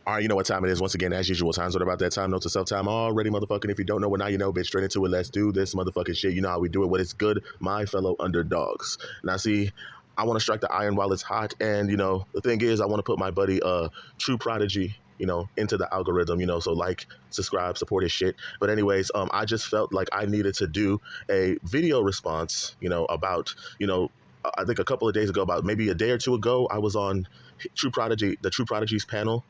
All right, you know what time it is. Once again, as usual, time's what about that time. Notes to self time already, motherfucking. If you don't know what now you know, bitch, straight into it. Let's do this motherfucking shit. You know how we do it. What is good, my fellow underdogs. Now, see, I want to strike the iron while it's hot. And, you know, the thing is, I want to put my buddy, True Prodigy, you know, into the algorithm, you know, so like, subscribe, support his shit. But anyways, I just felt like I needed to do a video response, you know, about, you know, I think a couple of days ago, about maybe a day or two ago, I was on True Prodigy, the True Prodigy's panel.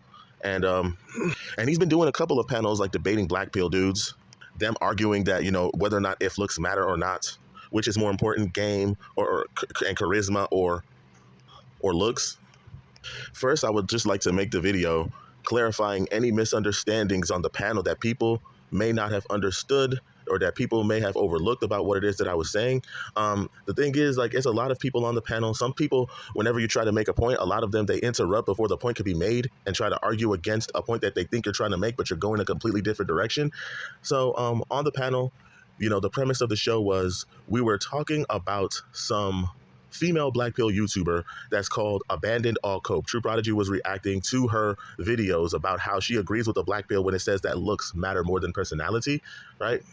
And and he's been doing a couple of panels like debating black pill dudes, them arguing that, you know, whether or not if looks matter or not, which is more important, game and charisma or looks. First, I would just like to make the video clarifying any misunderstandings on the panel that people may not have understood or that people may have overlooked about what it is that I was saying. The thing is, like, it's a lot of people on the panel. Some people, whenever you try to make a point, a lot of them, they interrupt before the point can be made and try to argue against a point that they think you're trying to make, but you're going a completely different direction. So on the panel, you know, the premise of the show was we were talking about some female black pill YouTuber that's called Abandoned All Cope. True Prodigy was reacting to her videos about how she agrees with the black pill when it says that looks matter more than personality, right?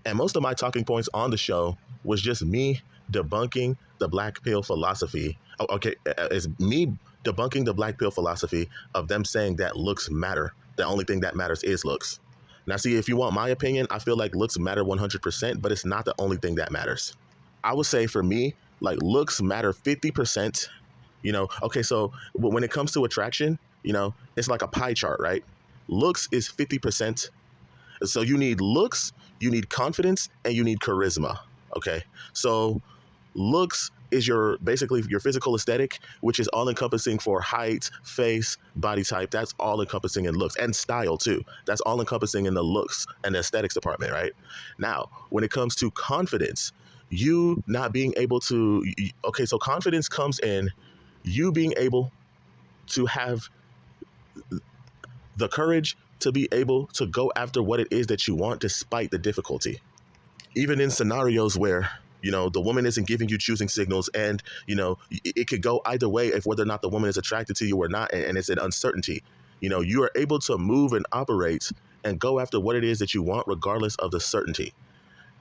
And most of my talking points on the show was just me debunking the black pill philosophy. Okay, it's me debunking the black pill philosophy of them saying that looks matter. The only thing that matters is looks. Now, see, if you want my opinion, I feel like looks matter 100%, but it's not the only thing that matters. I would say for me, like, looks matter 50%. You know, okay, so when it comes to attraction, you know, it's like a pie chart, right? Looks is 50%. So you need looks, you need confidence, and you need charisma. Okay, so looks is basically your physical aesthetic, which is all encompassing for height, face, body type. That's all encompassing in looks, and style too. That's all encompassing in the looks and the aesthetics department, right? Now, when it comes to confidence, you not being able to, okay, so confidence comes in you being able to have the courage to be able to go after what it is that you want despite the difficulty. Even in scenarios where, you know, the woman isn't giving you choosing signals, and, you know, it could go either way if whether or not the woman is attracted to you or not, and it's an uncertainty. You know, you are able to move and operate and go after what it is that you want regardless of the certainty.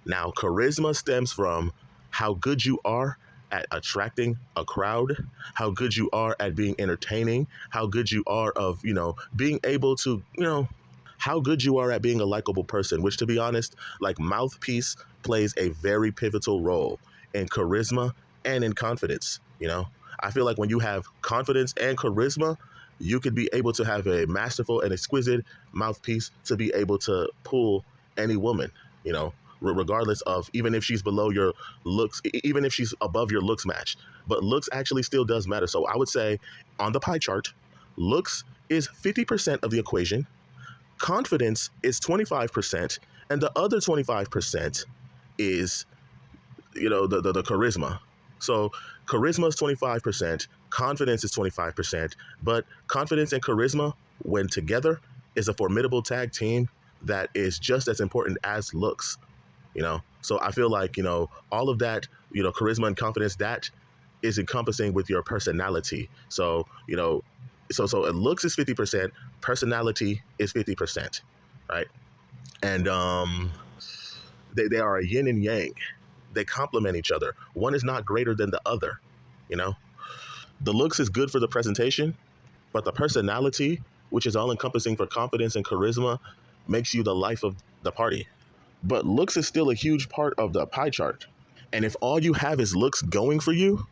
Now, charisma stems from how good you are at attracting a crowd, how good you are at being entertaining, how good you are of, you know, being able to, you know, how good you are at being a likable person, which, to be honest, like, mouthpiece plays a very pivotal role in charisma and in confidence. You know, I feel like when you have confidence and charisma, you could be able to have a masterful and exquisite mouthpiece to be able to pull any woman, you know, regardless of, even if she's below your looks, even if she's above your looks match. But looks actually still does matter. So I would say on the pie chart, looks is 50% of the equation, confidence is 25%, and the other 25% is, you know, the charisma. So charisma is 25%, confidence is 25%, but confidence and charisma, when together, is a formidable tag team that is just as important as looks. You know, so I feel like, you know, all of that, you know, charisma and confidence, that is encompassing with your personality. So, you know, so it looks is 50%, personality is 50%, right? And they are a yin and yang. They complement each other. One is not greater than the other, you know? The looks is good for the presentation, but the personality, which is all encompassing for confidence and charisma, makes you the life of the party. But looks is still a huge part of the pie chart. And if all you have is looks going for you,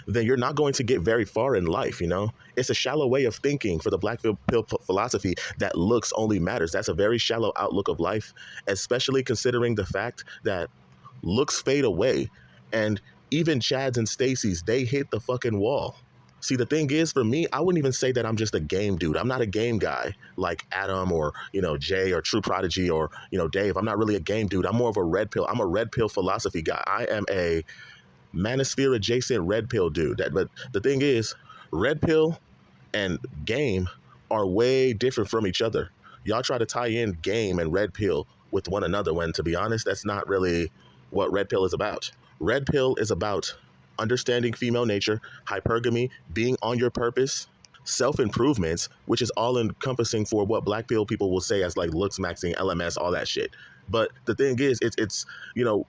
then you're not going to get very far in life, you know? It's a shallow way of thinking for the black pill philosophy that looks only matters. That's a very shallow outlook of life, especially considering the fact that looks fade away. And even Chads and Stacy's, they hit the fucking wall. See, the thing is, for me, I wouldn't even say that I'm just a game dude. I'm not a game guy like Adam or, you know, Jay or True Prodigy or, you know, Dave. I'm not really a game dude. I'm more of a red pill. I'm a red pill philosophy guy. I am a manosphere adjacent red pill dude. But the thing is, red pill and game are way different from each other. Y'all try to tie in game and red pill with one another when, to be honest, that's not really what red pill is about. Red pill is about understanding female nature, hypergamy, being on your purpose, self-improvements, which is all encompassing for what black pill people will say as like looks maxing, LMS, all that shit. But the thing is, it's you know,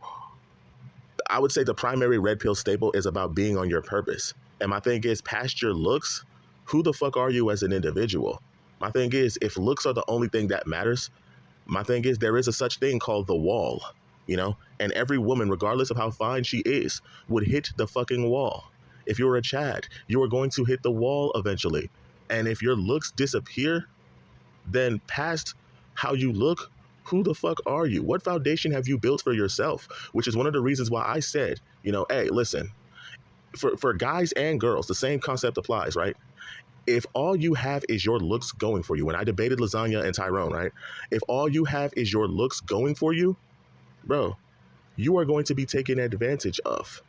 I would say the primary red pill staple is about being on your purpose. And my thing is, past your looks, who the fuck are you as an individual? My thing is, if looks are the only thing that matters, my thing is, there is a such thing called the wall, you know? And every woman, regardless of how fine she is, would hit the fucking wall. If you're a Chad, you are going to hit the wall eventually. And if your looks disappear, then past how you look, who the fuck are you? What foundation have you built for yourself? Which is one of the reasons why I said, you know, hey, listen, for guys and girls, the same concept applies, right? If all you have is your looks going for you, when I debated Lasagna and Tyrone, right? If all you have is your looks going for you, bro, you are going to be taken advantage of,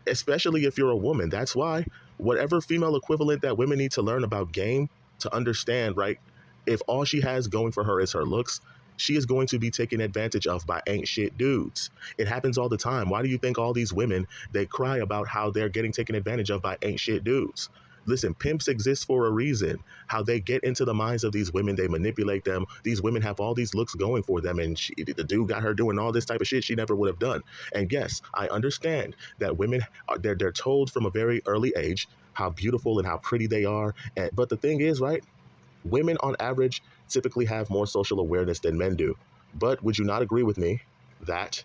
especially if you're a woman. That's why whatever female equivalent that women need to learn about game to understand, right? If all she has going for her is her looks, she is going to be taken advantage of by ain't shit dudes. It happens all the time. Why do you think all these women, they cry about how they're getting taken advantage of by ain't shit dudes? Listen, pimps exist for a reason. How they get into the minds of these women, they manipulate them. These women have all these looks going for them, and the dude got her doing all this type of shit she never would have done. And yes, I understand that women, they're told from a very early age how beautiful and how pretty they are. But the thing is, right, women on average typically have more social awareness than men do. But would you not agree with me that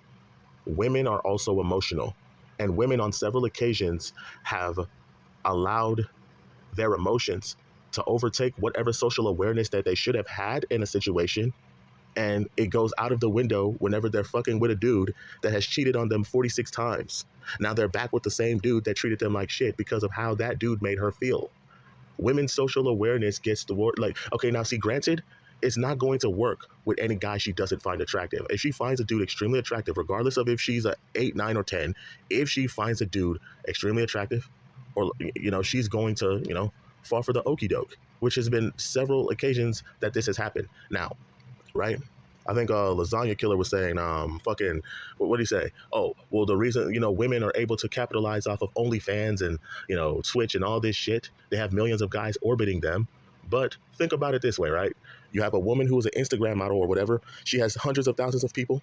women are also emotional? And women on several occasions have allowed their emotions to overtake whatever social awareness that they should have had in a situation, and it goes out of the window whenever they're fucking with a dude that has cheated on them 46 times. Now they're back with the same dude that treated them like shit because of how that dude made her feel. Women's social awareness gets the word, like, okay, now see, granted, it's not going to work with any guy she doesn't find attractive. If she finds a dude extremely attractive, regardless of if she's a 8, 9, or 10, if she finds a dude extremely attractive, or, you know, she's going to, you know, fall for the okie doke, which has been several occasions that this has happened. Now, right? I think Lasagna Killer was saying, fucking, what did he say? Oh, well, the reason, you know, women are able to capitalize off of OnlyFans and, you know, Twitch and all this shit, they have millions of guys orbiting them. But think about it this way, right? You have a woman who is an Instagram model or whatever. She has hundreds of thousands of people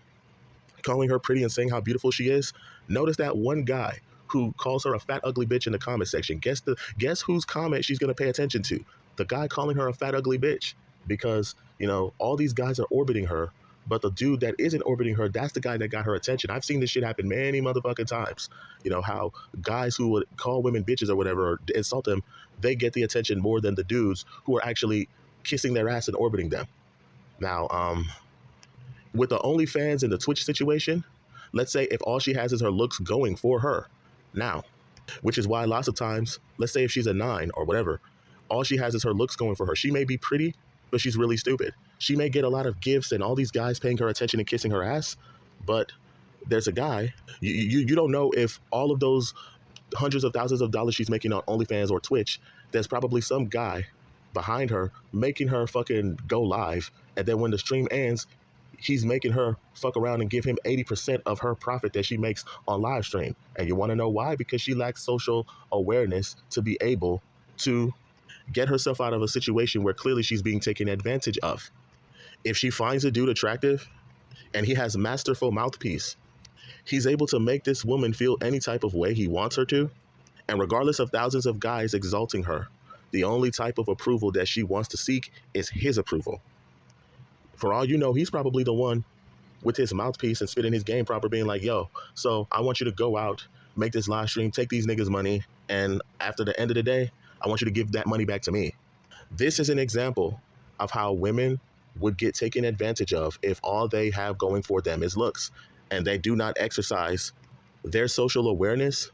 calling her pretty and saying how beautiful she is. Notice that one guy who calls her a fat, ugly bitch in the comment section. Guess whose comment she's going to pay attention to? The guy calling her a fat, ugly bitch. Because, you know, all these guys are orbiting her, but the dude that isn't orbiting her, that's the guy that got her attention. I've seen this shit happen many motherfucking times. You know, how guys who would call women bitches or whatever, or insult them, they get the attention more than the dudes who are actually kissing their ass and orbiting them. Now, with the OnlyFans and the Twitch situation, let's say if all she has is her looks going for her, now, which is why lots of times, let's say if she's a 9 or whatever, all she has is her looks going for her. She may be pretty, but she's really stupid. She may get a lot of gifts and all these guys paying her attention and kissing her ass, but there's a guy, you don't know if all of those hundreds of thousands of dollars she's making on OnlyFans or Twitch, there's probably some guy behind her making her fucking go live, and then when the stream ends, he's making her fuck around and give him 80% of her profit that she makes on live stream. And you want to know why? Because she lacks social awareness to be able to get herself out of a situation where clearly she's being taken advantage of. If she finds a dude attractive and he has masterful mouthpiece, he's able to make this woman feel any type of way he wants her to. And regardless of thousands of guys exalting her, the only type of approval that she wants to seek is his approval. For all you know, he's probably the one with his mouthpiece and spitting his game proper, being like, yo, so I want you to go out, make this live stream, take these niggas' money, and after the end of the day, I want you to give that money back to me. This is an example of how women would get taken advantage of if all they have going for them is looks, and they do not exercise their social awareness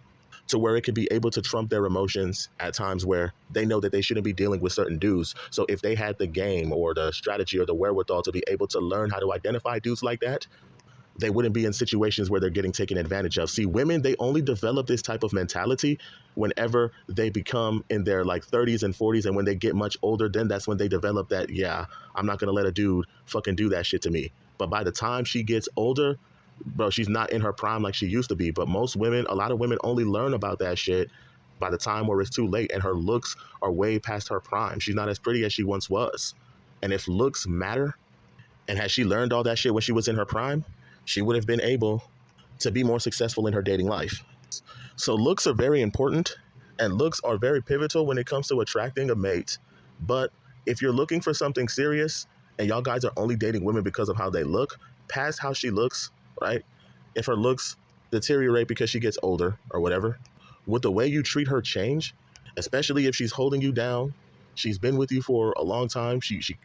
to where it could be able to trump their emotions at times where they know that they shouldn't be dealing with certain dudes. So if they had the game or the strategy or the wherewithal to be able to learn how to identify dudes like that, they wouldn't be in situations where they're getting taken advantage of. See, women, they only develop this type of mentality whenever they become in their like 30s and 40s. And when they get much older, then that's when they develop that, yeah, I'm not going to let a dude fucking do that shit to me. But by the time she gets older, bro, she's not in her prime like she used to be. But most women, a lot of women only learn about that shit by the time where it's too late and her looks are way past her prime. She's not as pretty as she once was. And if looks matter, and had she learned all that shit when she was in her prime, she would have been able to be more successful in her dating life. So looks are very important, and looks are very pivotal when it comes to attracting a mate. But if you're looking for something serious and y'all guys are only dating women because of how they look, past how she looks, right? If her looks deteriorate because she gets older or whatever, would the way you treat her change? Especially if she's holding you down, she's been with you for a long time. She she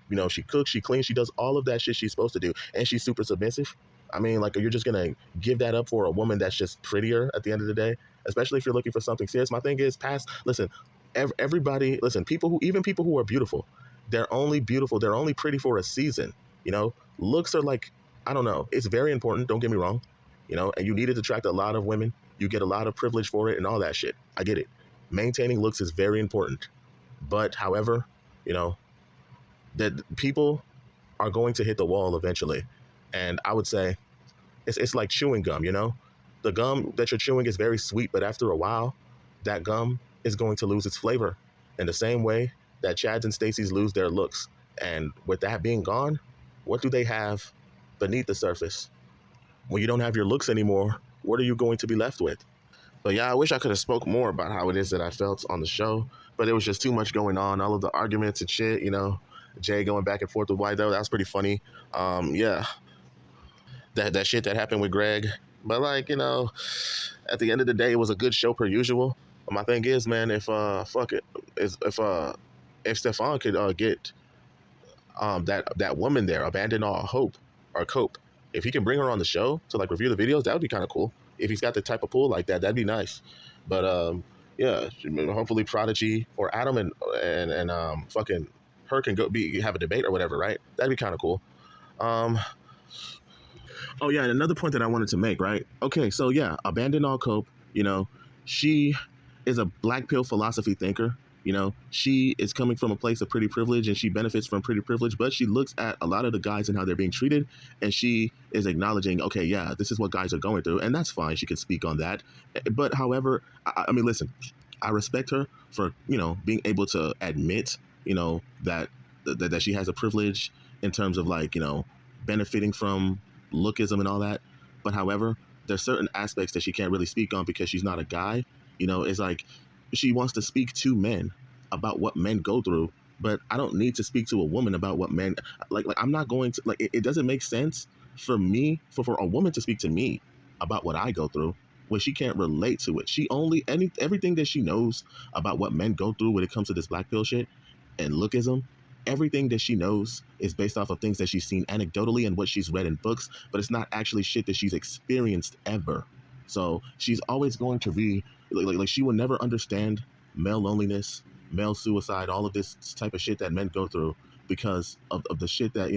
cooks, she cleans, she does all of that shit she's supposed to do, and she's super submissive. I mean, like, you're just gonna give that up for a woman that's just prettier at the end of the day, especially if you're looking for something serious. My thing is, past, listen, everybody, listen, even people who are beautiful, they're only beautiful, they're only pretty for a season. Looks are like, I don't know, it's very important, don't get me wrong, and you need it to attract a lot of women. You get a lot of privilege for it and all that shit. I get it. Maintaining looks is very important. But however, that people are going to hit the wall eventually. And I would say it's like chewing gum, The gum that you're chewing is very sweet, but after a while, that gum is going to lose its flavor in the same way that Chads and Stacey's lose their looks. And with that being gone, what do they have beneath the surface? When you don't have your looks anymore, what are you going to be left with? But yeah, I wish I could have spoke more about how it is that I felt on the show, but it was just too much going on. All of the arguments and shit, Jay going back and forth with White, that was pretty funny. Yeah, that shit that happened with Greg. But like, at the end of the day, it was a good show per usual. But my thing is, man, if Stefan could get that woman there, abandon all hope or cope, if he can bring her on the show to like review the videos, that would be kind of cool. If he's got the type of pull like that, that'd be nice. But yeah, hopefully Prodigy or Adam and fucking her can have a debate or whatever, right? That'd be kind of cool. Oh yeah, and another point that I wanted to make, right? Okay, so yeah, abandon all cope. She is a black pill philosophy thinker. She is coming from a place of pretty privilege and she benefits from pretty privilege, but she looks at a lot of the guys and how they're being treated, and she is acknowledging, okay, yeah, this is what guys are going through, and that's fine. She can speak on that. But however, I mean, listen, I respect her for, being able to admit, that she has a privilege in terms of like, benefiting from lookism and all that. But however, there's certain aspects that she can't really speak on because she's not a guy. It's like, she wants to speak to men about what men go through, but I don't need to speak to a woman about what men like I'm not going to, like, it doesn't make sense for me for a woman to speak to me about what I go through when she can't relate to it. Everything that she knows about what men go through when it comes to this black pill shit and lookism, everything that she knows is based off of things that she's seen anecdotally and what she's read in books, but it's not actually shit that she's experienced ever. So she's always going to be like she will never understand male loneliness, male suicide, all of this type of shit that men go through because of the shit that,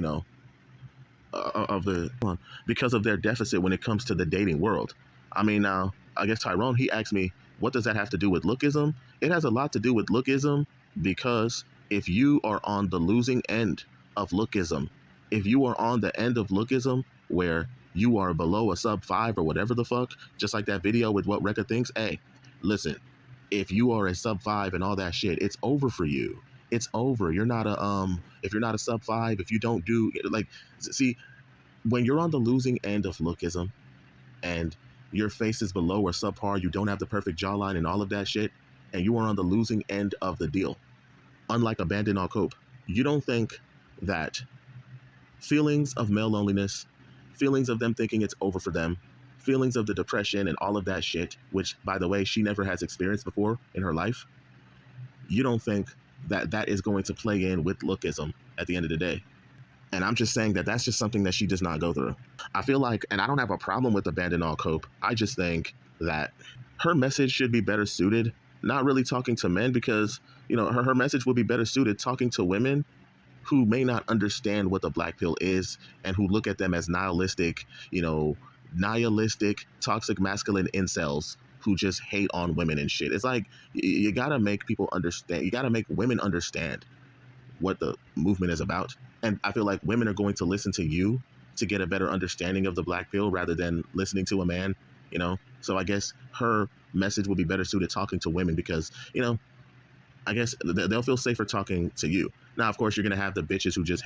because of their deficit when it comes to the dating world. I mean, now, I guess Tyrone, he asked me, what does that have to do with lookism? It has a lot to do with lookism because if you are on the losing end of lookism, if you are on the end of lookism where you are below a sub 5 or whatever the fuck, just like that video with What Recca Thinks, hey, listen, if you are a sub 5 and all that shit, it's over for you. It's over. You're not if you're not a sub 5, if you don't do, like, see, when you're on the losing end of lookism and your face is below or subpar, you don't have the perfect jawline and all of that shit, and you are on the losing end of the deal, unlike abandon all cope, you don't think that feelings of male loneliness, feelings of them thinking it's over for them, feelings of the depression and all of that shit, which, by the way, she never has experienced before in her life, you don't think that that is going to play in with lookism at the end of the day. And I'm just saying that that's just something that she does not go through. I feel like, and I don't have a problem with abandon all cope, I just think that her message should be better suited, not really talking to men, because, her message would be better suited talking to women who may not understand what the black pill is and who look at them as nihilistic, toxic masculine incels who just hate on women and shit. It's like, you gotta make people understand, you gotta make women understand what the movement is about. And I feel like women are going to listen to you to get a better understanding of the black pill rather than listening to a man, So I guess her message will be better suited talking to women because, you know, I guess they'll feel safer talking to you. Now, of course, you're gonna have the bitches who just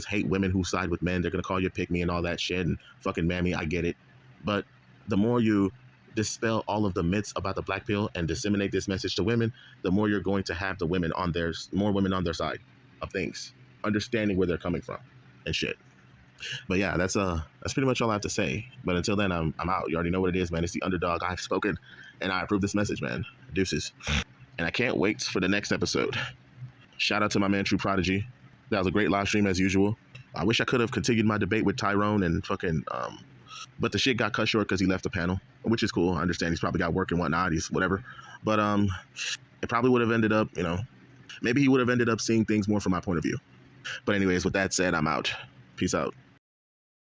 hate women who side with men. They're gonna call you pick me and all that shit and fucking mammy. I get it, but the more you dispel all of the myths about the black pill and disseminate this message to women, the more you're going to have the women on more women on their side of things, understanding where they're coming from and shit. But yeah, that's pretty much all I have to say. But until then, I'm out. You already know what it is, man. It's the underdog. I've spoken, and I approve this message, man. Deuces. And I can't wait for the next episode. Shout out to my man True Prodigy. That was a great live stream as usual. I wish I could have continued my debate with Tyrone and fucking but the shit got cut short because he left the panel, which is cool. I understand he's probably got work and whatnot. He's whatever. But it probably would have ended up, you know, maybe he would have ended up seeing things more from my point of view. But anyways, with that said, I'm out. Peace out.